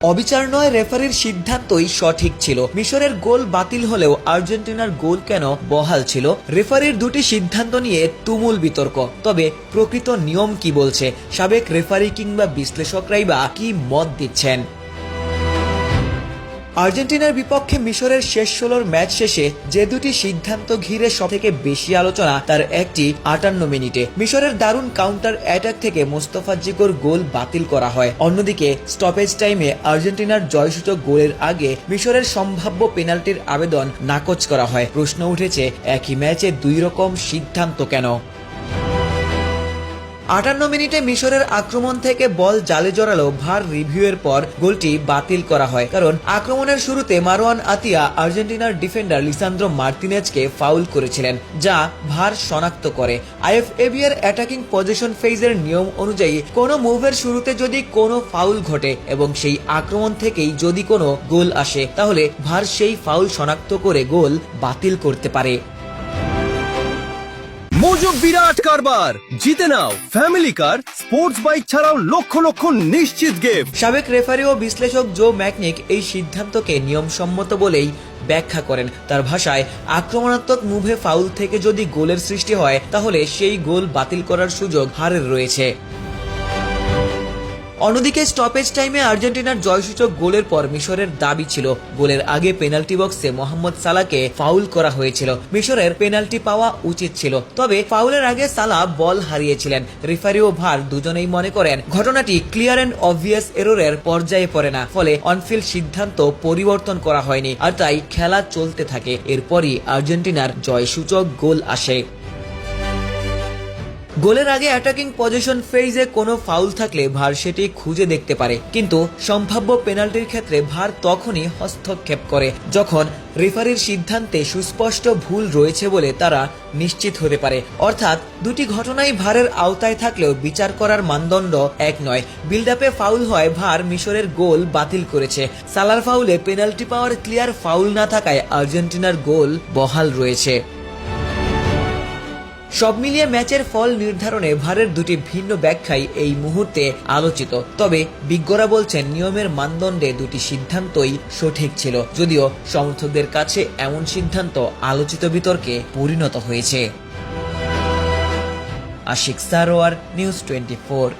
অবিচার নয়, রেফারির সিদ্ধান্তই সঠিক ছিল। মিশরের গোল বাতিল হলেও আর্জেন্টিনার গোল কেন বহাল ছিল? রেফারির দুটি সিদ্ধান্ত নিয়ে তুমুল বিতর্ক। তবে প্রকৃত নিয়ম কি বলছে? সাবেক রেফারি কিংবা বিশ্লেষকরাই বা কি মত দিচ্ছেন? আর্জেন্টিনার বিপক্ষে মিশরের শেষ 16 ম্যাচ শেষে যে দুটি সিদ্ধান্ত ঘিরে সবথেকে বেশি আলোচনা, তার একটি 58 মিনিটে মিশরের দারুণ কাউন্টার অ্যাটাক থেকে মোস্তফা-জিকোর গোল বাতিল করা হয়। অন্যদিকে স্টপেজ টাইমে আর্জেন্টিনার জয়সূচক গোলের আগে মিশরের সম্ভাব্য পেনাল্টির আবেদন নাকচ করা হয়। প্রশ্ন উঠেছে, একই ম্যাচে দুই রকম সিদ্ধান্ত কেন? 58 মিনিটে মিশরের আক্রমণ থেকে বল জালে জড়ালো ভার রিভিউয়ের পর গোলটি বাতিল করা হয়, কারণ আক্রমণের শুরুতে মারওয়ান আতিয়া আর্জেন্টিনার ডিফেন্ডার লিসান্দ্রো মার্তিনেজকে ফাউল করেছিলেন, যা ভার শনাক্ত করে। আইএফএবি এর অ্যাটাকিং পজিশন ফেজের নিয়ম অনুযায়ী কোনো মুভের শুরুতে যদি কোনো ফাউল ঘটে এবং সেই আক্রমণ থেকেই যদি কোনো গোল আসে, তাহলে ভার সেই ফাউল শনাক্ত করে গোল বাতিল করতে পারে। মজুক বিরাট কারবার, জিতে নাও ফ্যামিলি কার, স্পোর্টস বাইক ছাড়াও লক্ষ লক্ষ নিশ্চিত গিফট। সাবেক রেফারি ও বিশ্লেষক জো ম্যাকনিক এই সিদ্ধান্তকে নিয়মসম্মত বলেই ব্যাখ্যা করেন। তার ভাষায়, আক্রমণাত্মক মুভে ফাউল থেকে যদি গোলের সৃষ্টি হয়, তাহলে সেই গোল বাতিল করার সুযোগ ভারের রয়েছে। অন্যদিকে স্টপেজ টাইমে আর্জেন্টিনার জয়সূচক গোলের পর মিশরের দাবি ছিল, গোলের আগে পেনাল্টি বক্সে মোহাম্মদ সালাহকে ফাউল করা হয়েছিল। মিশরের পেনাল্টি পাওয়া উচিত ছিল, তবে ফাউলের আগে সালাহ বল হারিয়েছিলেন। রেফারি ও ভার দুজনেই মনে করেন ঘটনাটি ক্লিয়ার অ্যান্ড অবভিয়াস এররের পর্যায়ে পড়ে না, ফলে অনফিল্ড সিদ্ধান্ত পরিবর্তন করা হয়নি, আর তাই খেলা চলতে থাকে। এরপরই আর্জেন্টিনার জয়সূচক গোল আসে। গোলের আগে অ্যাটাকিং পজিশন ফেজে কোনো ফাউল থাকলে ভার সেটি খুঁজে দেখতে পারে, কিন্তু সম্ভাব্য পেনাল্টির ক্ষেত্রে ভার তখনই হস্তক্ষেপ করে যখন রেফারির সিদ্ধান্তে সুস্পষ্ট ভুল রয়েছে বলে তারা নিশ্চিত হতে পারে। অর্থাৎ দুটি ঘটনাই ভারের আওতায় থাকলেও বিচার করার মানদণ্ড এক নয়। বিল্ড আপে ফাউল হয়, ভার মিশরের গোল বাতিল করেছে। সালার ফাউলে পেনাল্টি পাওয়ার ক্লিয়ার ফাউল না থাকায় আর্জেন্টিনার গোল বহাল রয়েছে। সব মিলিয়ে ম্যাচের ফল নির্ধারণে ভারের দুটি ভিন্ন ব্যাখ্যাই এই মুহূর্তে আলোচিত। তবে বিজ্ঞরা বলছেন নিয়মের মানদণ্ডে দুটি সিদ্ধান্তই সঠিক ছিল, যদিও সমর্থকদের কাছে এমন সিদ্ধান্ত আলোচিত বিতর্কে পরিণত হয়েছে। আশিক সারোয়ার, নিউজ 24।